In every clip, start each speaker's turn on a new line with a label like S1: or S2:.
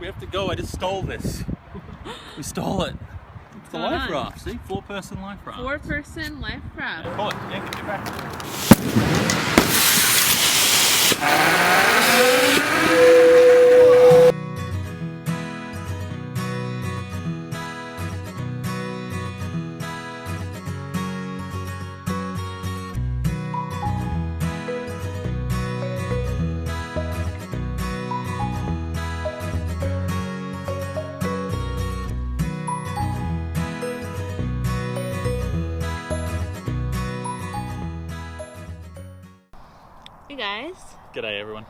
S1: we have to go. I just stole this. We stole it. It's a life raft. See, 4-person life raft.
S2: 4-person life raft.
S1: Pull it. Yeah, get back.
S2: Hey guys.
S1: G'day everyone.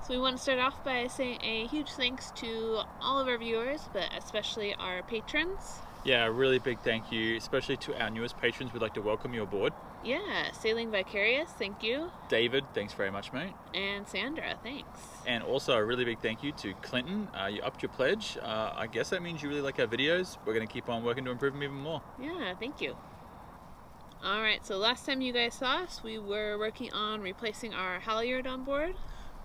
S2: So we want to start off by saying a huge thanks to all of our viewers, but especially our patrons.
S1: Yeah, a really big thank you, especially to our newest patrons. We'd like to welcome you aboard.
S2: Yeah, Sailing Vicarious, thank you.
S1: David, thanks very much, mate.
S2: And Sandra, thanks.
S1: And also a really big thank you to Clinton. You upped your pledge. I guess that means you really like our videos. We're going to keep on working to improve them even more.
S2: Yeah, thank you. Alright, so last time you guys saw us, we were working on replacing our halyard on board.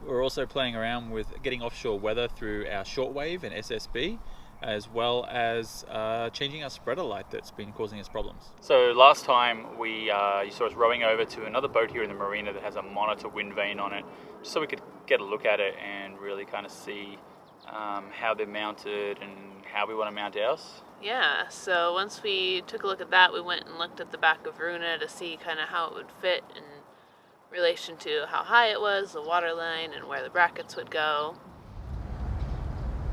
S1: We're also playing around with getting offshore weather through our shortwave and SSB, as well as changing our spreader light that's been causing us problems. So last time you saw us rowing over to another boat here in the marina that has a monitor wind vane on it, just so we could get a look at it and really kind of see how they're mounted and how we want to mount ours.
S2: Yeah, so once we took a look at that, we went and looked at the back of Runa to see kind of how it would fit in relation to how high it was, the water line, and where the brackets would go.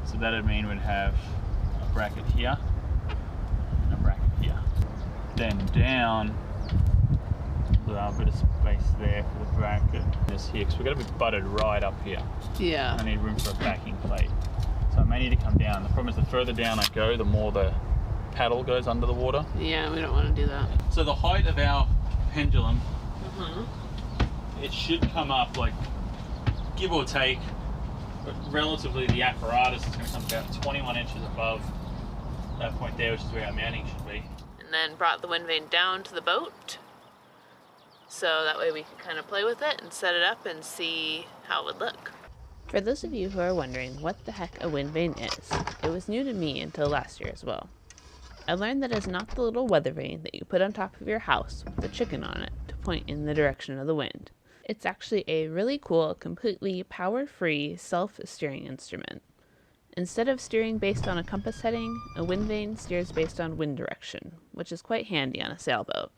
S1: So that'd mean we'd have a bracket here, and a bracket here. Then down, a bit of space there for the bracket. This here, because we're going to be butted right up here.
S2: Yeah.
S1: I need room for a backing plate. So I may need to come down. The problem is the further down I go, the more the paddle goes under the water.
S2: Yeah, we don't want to do that.
S1: So the height of our pendulum, it should come up like, give or take, but relatively the apparatus is going to come about 21 inches above that point there, which is where our mounting should be.
S2: And then brought the wind vane down to the boat, so that way we could kind of play with it and set it up and see how it would look. For those of you who are wondering what the heck a wind vane is, it was new to me until last year as well. I learned that it's not the little weather vane that you put on top of your house with a chicken on it to point in the direction of the wind. It's actually a really cool, completely power-free, self-steering instrument. Instead of steering based on a compass heading, a wind vane steers based on wind direction, which is quite handy on a sailboat.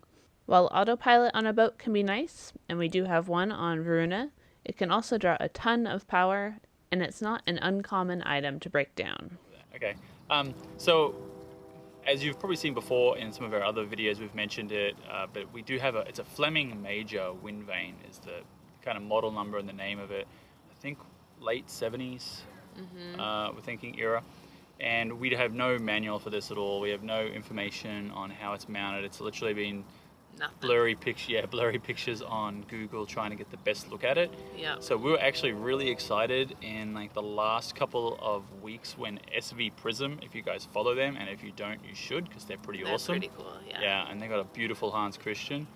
S2: While autopilot on a boat can be nice, and we do have one on Varuna, it can also draw a ton of power, and it's not an uncommon item to break down.
S1: Okay, so as you've probably seen before in some of our other videos, we've mentioned it, but we do have it's a Fleming Major wind vane is the kind of model number and the name of it. I think late 70s, we're thinking era. And we have no manual for this at all. We have no information on how it's mounted. It's literally been blurry pictures on Google trying to get the best look at it.
S2: Yeah.
S1: So we were actually really excited in like the last couple of weeks when SV Prism, if you guys follow them, and if you don't, you should, because they're pretty awesome.
S2: They're pretty cool, yeah.
S1: Yeah, and they got a beautiful Hans Christian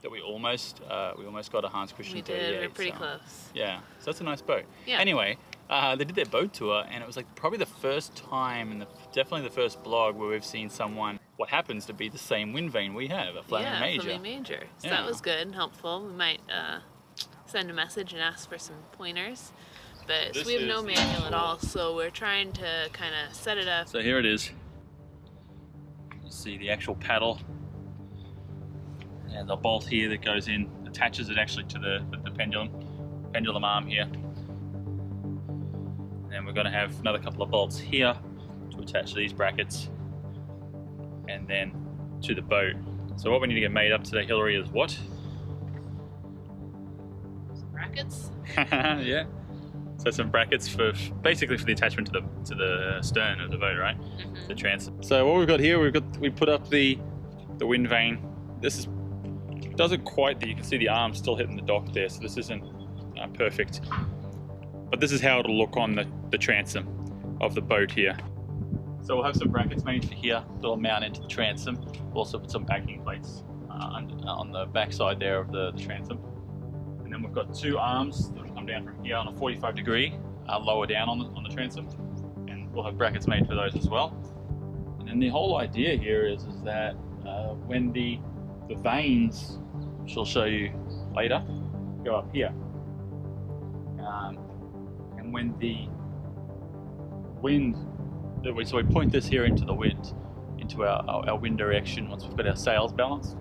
S1: that we almost got a Hans Christian.
S2: We did. We're pretty close.
S1: Yeah, so that's a nice boat.
S2: Yeah.
S1: Anyway, they did their boat tour, and it was like probably the first time, and definitely the first blog where we've seen someone what happens to be the same wind vane we have, a Fleming Major.
S2: Fleming Major. So
S1: Yeah.
S2: that was good and helpful. We might send a message and ask for some pointers. But so we have no manual at all, so we're trying to kind of set it up.
S1: So here it is. You see the actual paddle. And the bolt here that goes in, attaches it actually to the pendulum arm here. And we're going to have another couple of bolts here to attach to these brackets. And then to the boat. So what we need to get made up today, Hillary, is what?
S2: Some brackets?
S1: Yeah. So some brackets for basically for the attachment to the stern of the boat, right? The transom. So what we've got here, we put up the wind vane. This doesn't quite. You can see the arm still hitting the dock there, so this isn't perfect. But this is how it'll look on the transom of the boat here. So we'll have some brackets made for here that'll mount into the transom. We'll also put some backing plates on the back side there of the transom. And then we've got two arms that will come down from here on a 45 degree lower down on the transom. And we'll have brackets made for those as well. And then the whole idea here is that when the vanes, which I'll show you later, go up here, and when the wind, so we point this here into the wind, into our wind direction once we've got our sails balanced.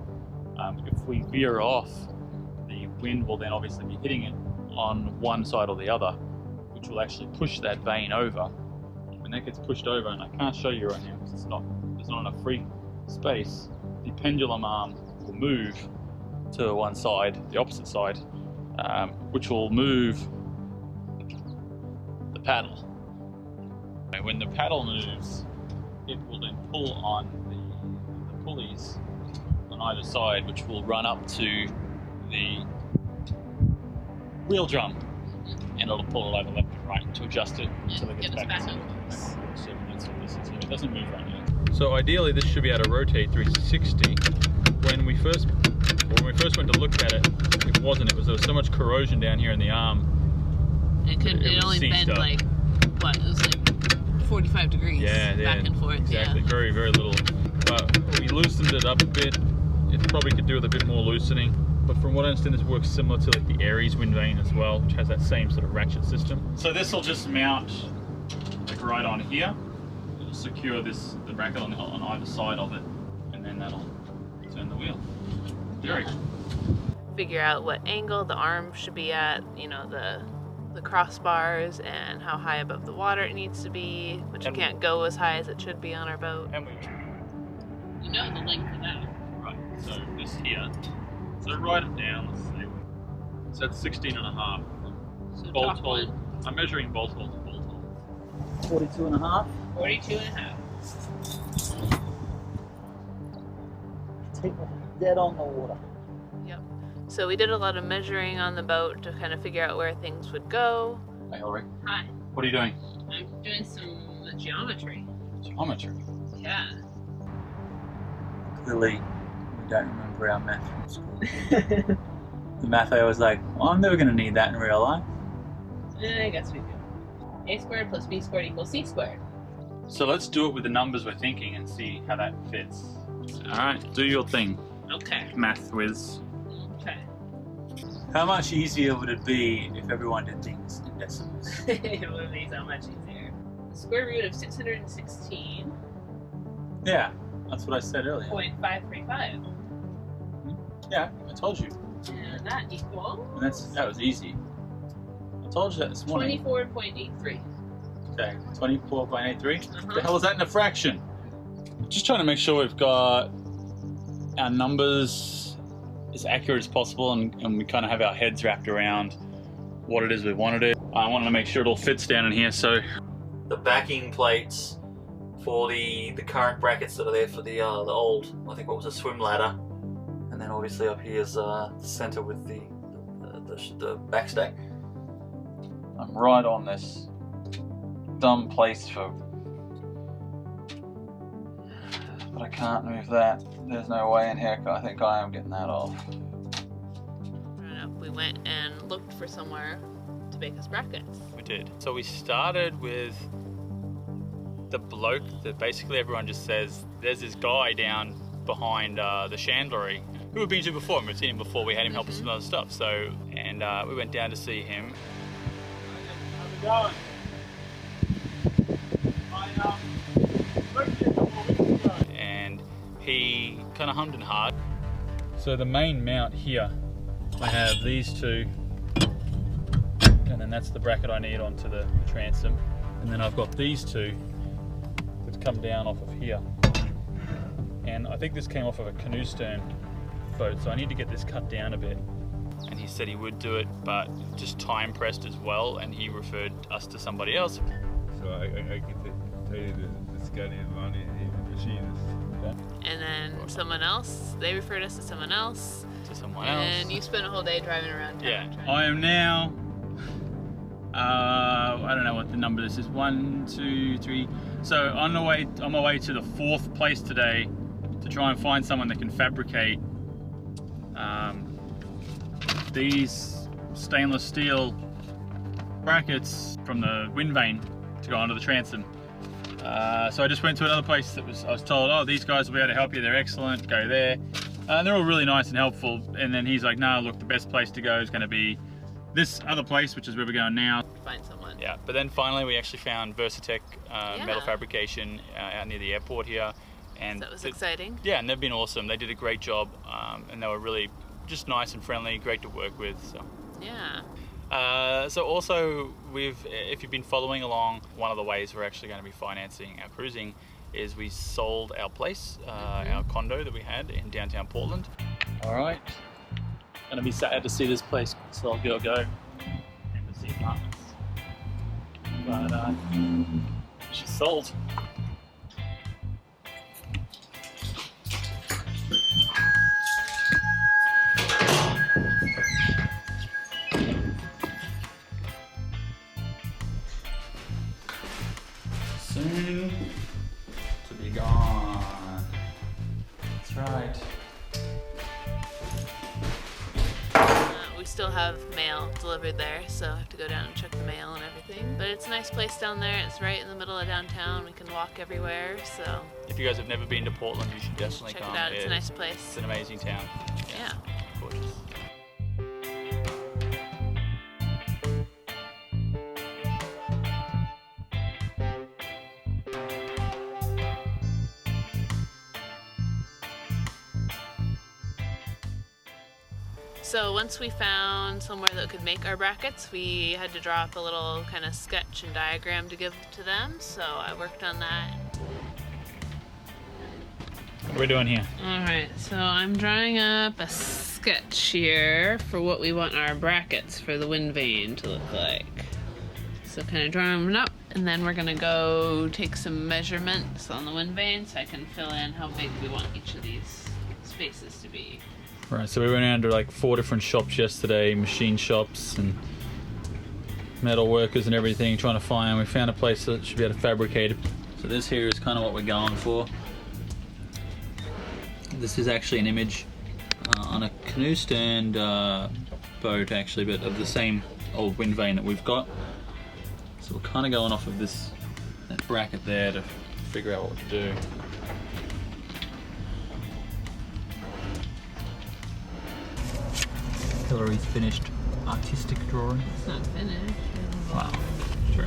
S1: If we veer off, the wind will then obviously be hitting it on one side or the other, which will actually push that vane over. When that gets pushed over, and I can't show you right now because there's not enough free space, the pendulum arm will move to one side, the opposite side, which will move the paddle. And when the paddle moves, it will then pull on the pulleys on either side, which will run up to the wheel drum, and it'll pull it over left and right to adjust it until it gets back to so it doesn't move right now. So ideally this should be able to rotate 360. When we first went to look at it, there was so much corrosion down here in the arm.
S2: It only bent up. Like, what, it was like 45 degrees back and forth.
S1: Exactly, very, very little. We loosened it up a bit. It probably could do with a bit more loosening. But from what I understand, this works similar to like the Aries Windvane as well, which has that same sort of ratchet system. So this will just mount like right on here. It'll secure the bracket on either side of it, and then that'll turn the wheel. Very.
S2: Figure out what angle the arm should be at, you know, the crossbars, and how high above the water it needs to be, which you can't go as high as it should be on our boat.
S1: And
S2: you know the length of that.
S1: Right, so this here. So write it down, let's see. So that's 16.5.
S2: So
S1: bolt hole. I'm measuring bolt hole to bolt hole.
S3: 42.5.
S2: 42.5.
S3: Take dead on the water.
S2: Yep. So we did a lot of measuring on the boat to kind of figure out where things would go.
S1: Hey Hillary.
S2: Hi.
S1: What are you doing?
S2: I'm doing some geometry.
S1: Geometry?
S2: Yeah.
S3: Clearly, we don't remember our math from school. The math I was like, well, I'm never going to need that in real life.
S2: I guess we do. A squared plus b squared equals c squared.
S1: So let's do it with the numbers we're thinking and see how that fits. Alright, do your thing.
S2: Okay.
S1: Math whiz.
S2: Okay.
S3: How much easier would it be if everyone did things in decimals?
S2: It would be so much easier. The square root of 616.
S3: Yeah, that's what I said earlier.
S2: 0.535.
S3: Yeah, I told you.
S2: And that equals...
S3: And that was easy. I told you that this morning.
S2: 24.83.
S3: Okay, 24.83?
S2: Uh-huh.
S1: The hell is that in a fraction? Just trying to make sure we've got our numbers as accurate as possible, and we kind of have our heads wrapped around what it is we want to do. I wanted to make sure it all fits down in here, so... The backing plates for the current brackets that are there for the old, I think what was a swim ladder. And then obviously up here is the center with the backstay. I'm right on this dumb place but I can't move that. There's no way in heck I think I am getting that off.
S2: We went and looked for somewhere to make us brackets.
S1: We did. So we started with the bloke that basically everyone just says, there's this guy down behind the chandlery who we've been to before, and we've seen him before. We had him help us with other stuff. So, and we went down to see him. How's it going? And he kind of hummed and hard. So the main mount here, I have these two, and then that's the bracket I need onto the transom. And then I've got these two that come down off of here. And I think this came off of a canoe stern boat, so I need to get this cut down a bit. And he said he would do it, but just time pressed as well, and he referred us to somebody else.
S4: So I can tell you this guy named Vane, he's a machinist.
S1: Okay.
S2: And then someone else, they referred us to someone else.
S1: To someone else.
S2: And you spent a whole day driving around town.
S1: Yeah. I am now, I don't know what the number this is, 1, 2, 3. So on my way to the 4th place today to try and find someone that can fabricate these stainless steel brackets from the Windvane to go onto the transom. So I just went to another place that I was told, oh, these guys will be able to help you, they're excellent, go there. And they're all really nice and helpful. And then he's like, no, look, the best place to go is going to be this other place, which is where we're going now.
S2: Find someone.
S1: Yeah, but then finally we actually found Versatech Metal Fabrication out near the airport here. And
S2: that was exciting.
S1: Yeah, and they've been awesome. They did a great job, and they were really just nice and friendly, great to work with. So.
S2: Yeah.
S1: So also, if you've been following along, one of the ways we're actually going to be financing our cruising is we sold our place, our condo that we had in downtown Portland. All right, gonna be sad to see this place so I'll go and to see apartments. But she's sold. Soon to be gone. That's right.
S2: We still have mail delivered there, so I have to go down and check the mail and everything. But it's a nice place down there. It's right in the middle of downtown. We can walk everywhere, so.
S1: If you guys have never been to Portland, you should definitely
S2: check
S1: come.
S2: It out. It's a nice place.
S1: It's an amazing town.
S2: Yeah.
S1: Gorgeous.
S2: So once we found somewhere that could make our brackets, we had to draw up a little kind of sketch and diagram to give to them. So I worked on that.
S1: What are we doing here?
S2: Alright, so I'm drawing up a sketch here for what we want our brackets for the Windvane to look like. So kind of drawing them up, and then we're gonna go take some measurements on the Windvane so I can fill in how big we want each of these spaces to be.
S1: Right, so we went around to like 4 different shops yesterday, machine shops and metal workers and everything, trying to find. We found a place that should be able to fabricate it. So this here is kind of what we're going for. This is actually an image on a canoe stand boat actually, but of the same old Windvane that we've got. So we're kind of going off of that bracket there to figure out what to do. Hillary's finished artistic drawing.
S2: It's not finished.
S1: Wow, sure.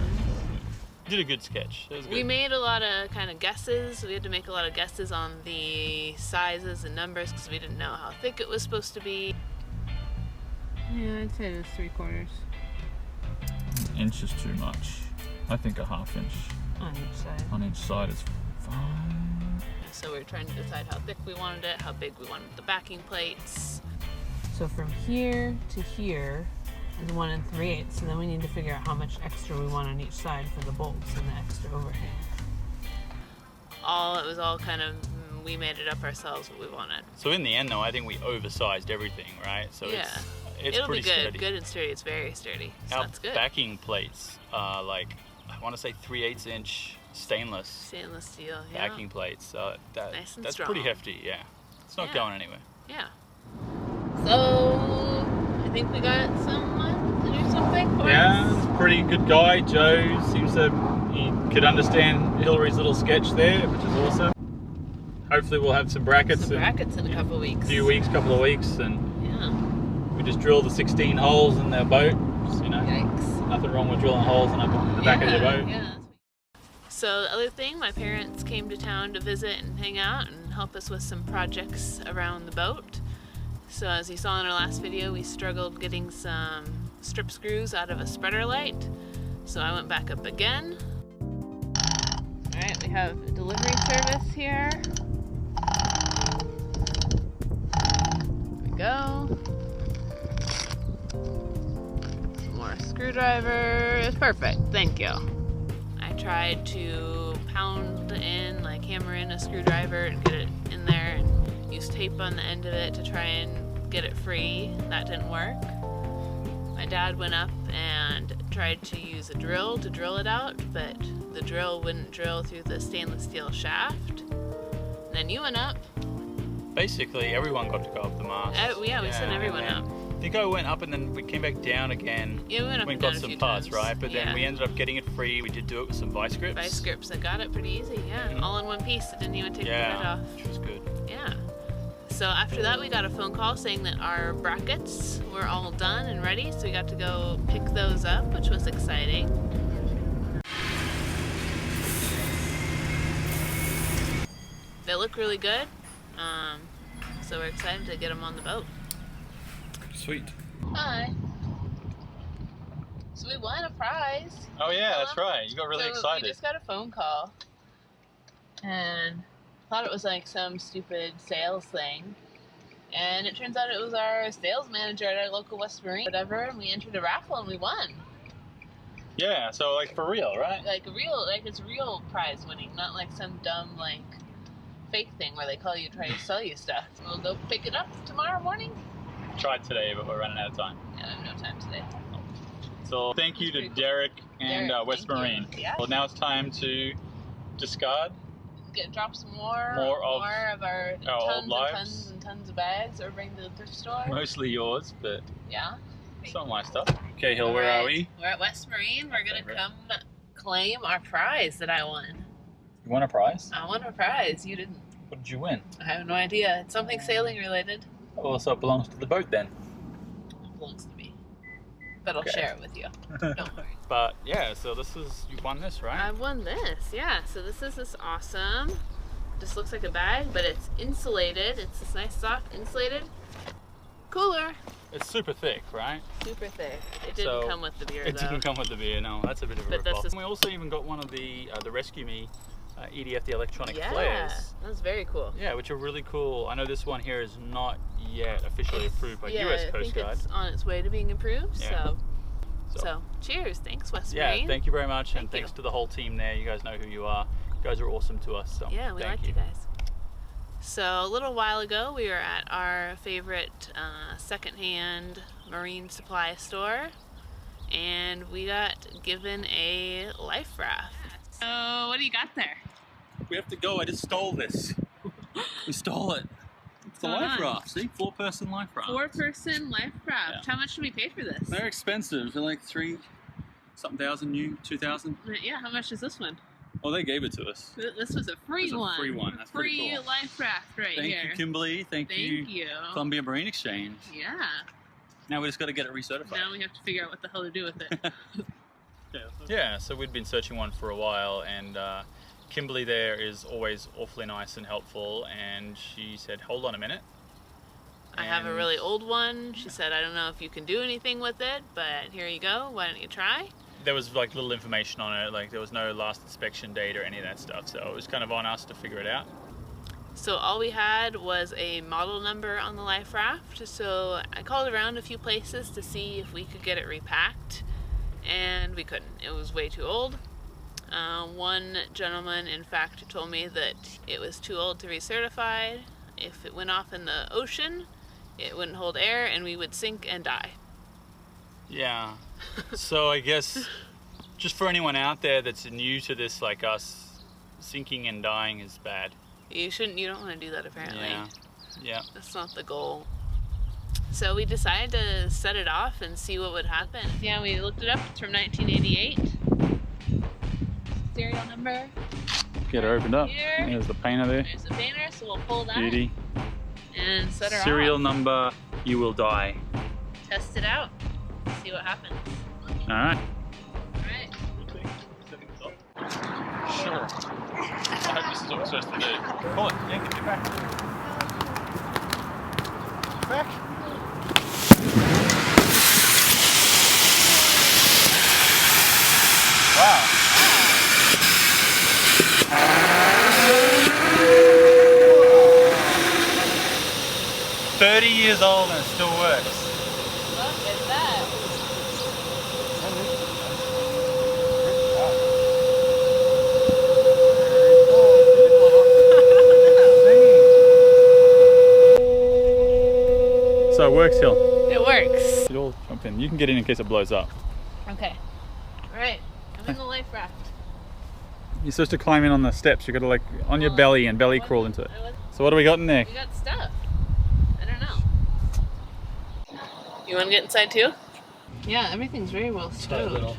S1: Did a good sketch. It was good.
S2: We made a lot of kind of guesses. We had to make a lot of guesses on the sizes and numbers because we didn't know how thick it was supposed to be. Yeah, I'd say it was 3/4.
S1: An inch is too much. I think a 1/2 inch.
S2: On each side.
S1: On each side is fine.
S2: So we were trying to decide how thick we wanted it, how big we wanted the backing plates. So from here to here is 1 3/8, so then we need to figure out how much extra we want on each side for the bolts and the extra overhang. It was all kind of, we made it up ourselves what we wanted.
S1: So in the end though, I think we oversized everything, right? So
S2: yeah.
S1: It's
S2: It'll
S1: pretty
S2: be good,
S1: sturdy.
S2: good and sturdy. It's very sturdy. So
S1: Our
S2: that's good.
S1: backing plates are like, I want to say 3/8 inch stainless
S2: steel, yeah.
S1: backing plates. So
S2: Nice and
S1: that's
S2: strong.
S1: pretty hefty, yeah. It's not going anywhere.
S2: Yeah. So, I think we got someone to do something for us.
S1: Yeah, it's a pretty good guy. Joe seems to, he could understand Hillary's little sketch there, which is awesome. Hopefully we'll have some brackets.
S2: In a couple of weeks.
S1: Couple of weeks, and
S2: yeah.
S1: we just drilled the 16 holes in their boat. Just,
S2: Yikes.
S1: Nothing wrong with drilling holes in the back of your boat.
S2: Yeah. So the other thing, my parents came to town to visit and hang out and help us with some projects around the boat. So as you saw in our last video, we struggled getting some strip screws out of a spreader light. So I went back up again. Alright, we have a delivery service here. There we go. Some more screwdrivers. Perfect, thank you. I tried to pound in, like hammer in a screwdriver and get it in there and use tape on the end of it to try and get it free. That didn't work. My dad went up and tried to use a drill to drill it out, but the drill wouldn't drill through the stainless steel shaft. And then you went up.
S1: Basically, everyone got to go up the mast.
S2: We sent everyone up.
S1: think I went up and then we came back down again.
S2: Yeah, we went up
S1: We
S2: and down
S1: got
S2: a
S1: some
S2: few
S1: parts,
S2: times.
S1: right? But then we ended up getting it free. We did do it with some vice grips.
S2: Vice grips. I got it pretty easy. Yeah, all in one piece. It didn't even take the head off.
S1: Which was good.
S2: Yeah. So after that, we got a phone call saying that our brackets were all done and ready. So we got to go pick those up, which was exciting. They look really good. So we're excited to get them on the boat.
S1: Sweet.
S2: Hi. So we won a prize.
S1: Oh yeah, that's right. You got really excited.
S2: We just got a phone call. And thought it was like some stupid sales thing. And it turns out it was our sales manager at our local West Marine, whatever, and we entered a raffle and we won.
S1: Yeah, so like for real, right?
S2: Like it's real prize winning, not like some dumb like fake thing where they call you try to sell you stuff. We'll go pick it up tomorrow morning.
S1: Tried today, but we're running out of time.
S2: Yeah, I have no time today.
S1: So thank you to Derek and West Marine.
S2: Yeah.
S1: Well, now it's time to discard.
S2: Drop some more of our
S1: old lives.
S2: tons and tons of bags, or bring to the thrift store.
S1: Mostly yours, but
S2: yeah,
S1: some of my stuff. Okay, Hill, where are we?
S2: We're at West Marine. We're gonna come claim our prize that I won.
S1: You won a prize?
S2: I won a prize. You didn't.
S1: What did you win?
S2: I have no idea. It's something sailing related.
S1: Oh, so it belongs to the boat then.
S2: It belongs to me. But I'll share it with you. Don't worry.
S1: But yeah, so you won this, right?
S2: I won this, yeah. So this is this awesome. Just looks like a bag, but it's insulated. It's this nice soft insulated cooler.
S1: It's super thick, right?
S2: Super thick. It didn't come with the beer,
S1: It didn't come with the beer, no. That's a bit of a rip-off.
S2: Is...
S1: We also even got one of the Rescue Me EDF, the electronic flares.
S2: Yeah, that's very cool.
S1: Yeah, which are really cool. I know this one here is not yet officially approved by US Coast Guard.
S2: It's on its way to being approved, so cheers. Thanks, West Marine.
S1: Yeah, thank you very much, and thanks to the whole team there. You guys know who you are. You guys are awesome to us. So
S2: yeah, we like you guys. So a little while ago, we were at our favorite secondhand marine supply store, and we got given a life raft. So what do you got there?
S1: We have to go. I just stole this. We stole it. It's a life raft. See, 4-person life raft.
S2: 4-person life raft. Yeah. How much did we pay for this?
S1: They're expensive. They're like $3-something thousand new, 2,000.
S2: Yeah. How much is this one?
S1: Well, they gave it to us.
S2: This was a free one.
S1: A free one. That's pretty cool.
S2: Free life raft here.
S1: Thank you, Kimberly. Thank you, Columbia Marine Exchange.
S2: Yeah.
S1: Now we just got to get it recertified.
S2: Now we have to figure out what the hell to do with it.
S1: Yeah, so we'd been searching one for a while, and Kimberly there is always awfully nice and helpful, and she said, hold on a minute.
S2: I have a really old one. She said, I don't know if you can do anything with it, but here you go. Why don't you try?
S1: There was like little information on it, like there was no last inspection date or any of that stuff, so it was kind of on us to figure it out.
S2: So all we had was a model number on the life raft, so I called around a few places to see if we could get it repacked, and we couldn't. It was way too old. One gentleman, in fact, told me that it was too old to recertify. If it went off in the ocean, it wouldn't hold air and we would sink and die.
S1: Yeah, so I guess just for anyone out there that's new to this like us, sinking and dying is bad.
S2: You don't want to do that apparently.
S1: Yeah.
S2: That's not the goal. So we decided to set it off and see what would happen. Yeah, we looked it up. It's from 1988. Serial number.
S1: Get her opened up.
S2: Here.
S1: There's the painter there.
S2: There's the painter, so we'll pull that.
S1: Beauty.
S2: And set her off.
S1: Serial number, you will die.
S2: Test it out. See what happens.
S1: Alright.
S2: Alright.
S1: Sure. I hope this is what we're supposed to do. Pull it. Yeah, get your back. Back. Wow. 30 years old and it still works.
S2: Look at that.
S1: So it works, Hill.
S2: It works.
S1: You all jump in. You can get in case it blows up.
S2: Okay. Alright. I'm in the life raft.
S1: You're supposed to climb in on the steps. You've got to like on your belly and belly crawl into it. So what do we got in there?
S2: We got stuff. I don't know. You want to get inside too? Yeah, everything's very well stowed.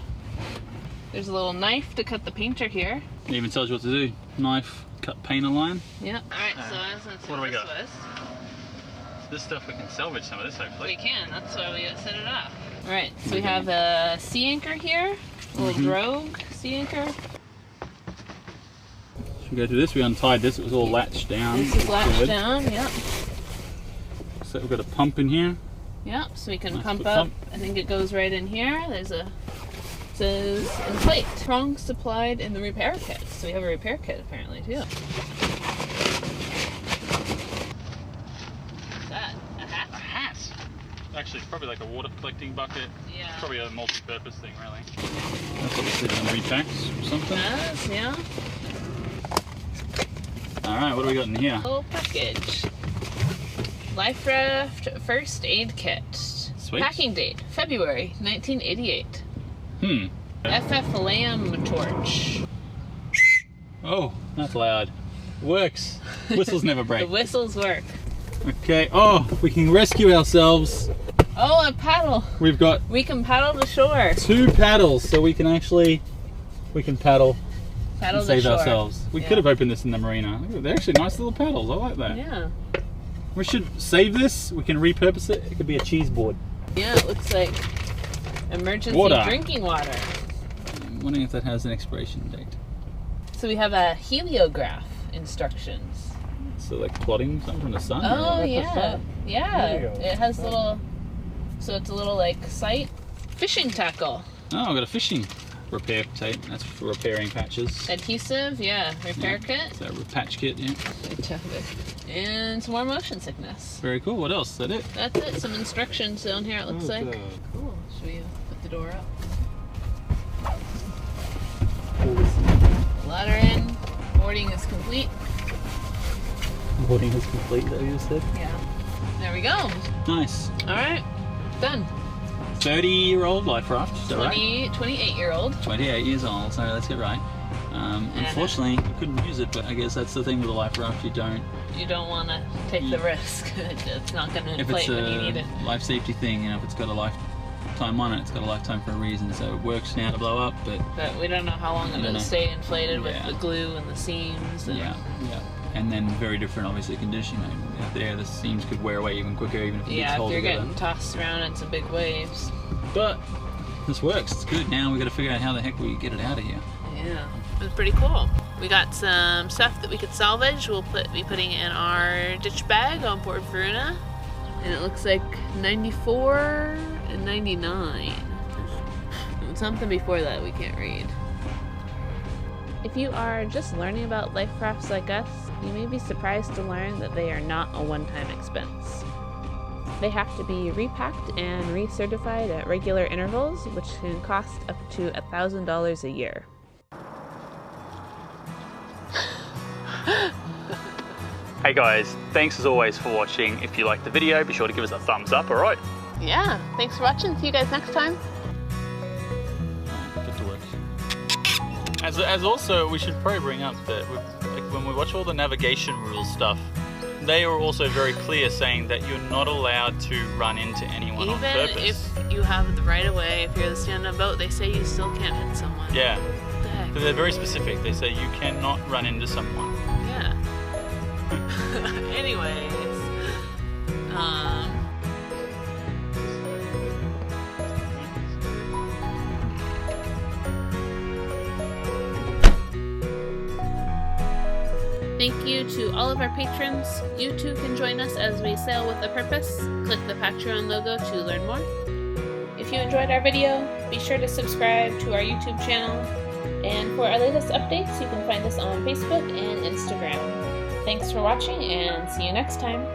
S2: There's a little knife to cut the painter here.
S1: It even tells you what to do. Knife, cut painter line.
S2: Yeah. Alright, so that's
S1: what do we got? This stuff we can salvage some of this hopefully.
S2: We can, that's why we gotta set it up. Alright, so we have a sea anchor here. A little drogue sea anchor.
S1: Should we go through this? We untied this, it was all latched down.
S2: This is latched down, yep.
S1: So we've got a pump in here.
S2: Yep, so we can pump up. I think it goes right in here. There's a, says inflate. Prongs supplied in the repair kit. So we have a repair kit apparently too. What's that? A hat?
S1: A hat? Actually, it's probably like a water collecting bucket.
S2: Yeah.
S1: It's probably a multi-purpose thing, really. That's obviously on repacks or something.
S2: Yes, yeah.
S1: Alright, what do we got in here?
S2: Little package. Liferaft first aid kit.
S1: Sweet.
S2: Packing date, February 1988. FF lamb torch.
S1: Oh, that's loud. Works. Whistles never break.
S2: The whistles work.
S1: Okay, oh, we can rescue ourselves.
S2: Oh, a paddle.
S1: We've got...
S2: We can paddle to shore.
S1: 2 paddles, so we can paddle
S2: Paddle
S1: and
S2: to
S1: save
S2: shore.
S1: ourselves. We could have opened this in the marina. They're actually nice little paddles, I like that.
S2: Yeah.
S1: We should save this, we can repurpose it. It could be a cheese board.
S2: Yeah, it looks like emergency drinking water.
S1: I'm wondering if that has an expiration date.
S2: So we have a heliograph instructions.
S1: So like plotting something from the sun?
S2: Oh
S1: or
S2: yeah, yeah. It has little, so it's a little like sight. Fishing tackle.
S1: Oh, I've got a fishing repair tape. That's for repairing patches.
S2: Adhesive, yeah. Repair kit.
S1: So a patch kit, yeah.
S2: And some more motion sickness.
S1: Very cool. What else? Is that it?
S2: That's it. Some instructions down here, it looks like. Cool. Should we put the door up? Ladder in. Boarding is complete.
S1: Boarding is complete, that you said?
S2: Yeah. There we go.
S1: Nice.
S2: Alright. Done.
S1: 30-year-old Liferaft, is that right?
S2: 28-year-old.
S1: 28 years old, so let's get right. Unfortunately, you couldn't use it, but I guess that's the thing with a Liferaft, you don't
S2: want to take the risk. It's not going to inflate when you need it.
S1: If it's a life safety thing, you know, if it's got a lifetime on it, it's got a lifetime for a reason, so it works now to blow up, but
S2: we don't know how long it'll stay inflated with the glue and the seams. And
S1: and then very different, obviously, condition. Out there, the seams could wear away even quicker, even if it gets hold together.
S2: Yeah, if you're getting tossed around in some big waves.
S1: But this works. It's good. Now we got to figure out how the heck we get it out of here.
S2: Yeah, it was pretty cool. We got some stuff that we could salvage. We'll be putting in our ditch bag on board Varuna. And it looks like 94 and 99. And something before that we can't read. If you are just learning about life rafts like us, you may be surprised to learn that they are not a one-time expense. They have to be repacked and recertified at regular intervals, which can cost up to $1,000 a year.
S1: Hey guys, thanks as always for watching. If you liked the video, be sure to give us a thumbs up, alright?
S2: Yeah, thanks for watching. See you guys next time.
S1: Get to work. As also, we should probably bring up that when we watch all the navigation rules stuff, they are also very clear saying that you're not allowed to run into anyone on purpose.
S2: Even if you have the right of way, if you're the stand-up boat, they say you still can't hit someone.
S1: Yeah.
S2: What the heck?
S1: They're very specific. They say you cannot run into someone.
S2: Yeah. Anyways, thank you to all of our patrons. You too can join us as we sail with a purpose. Click the Patreon logo to learn more. If you enjoyed our video, be sure to subscribe to our YouTube channel. And for our latest updates, you can find us on Facebook and Instagram. Thanks for watching and see you next time.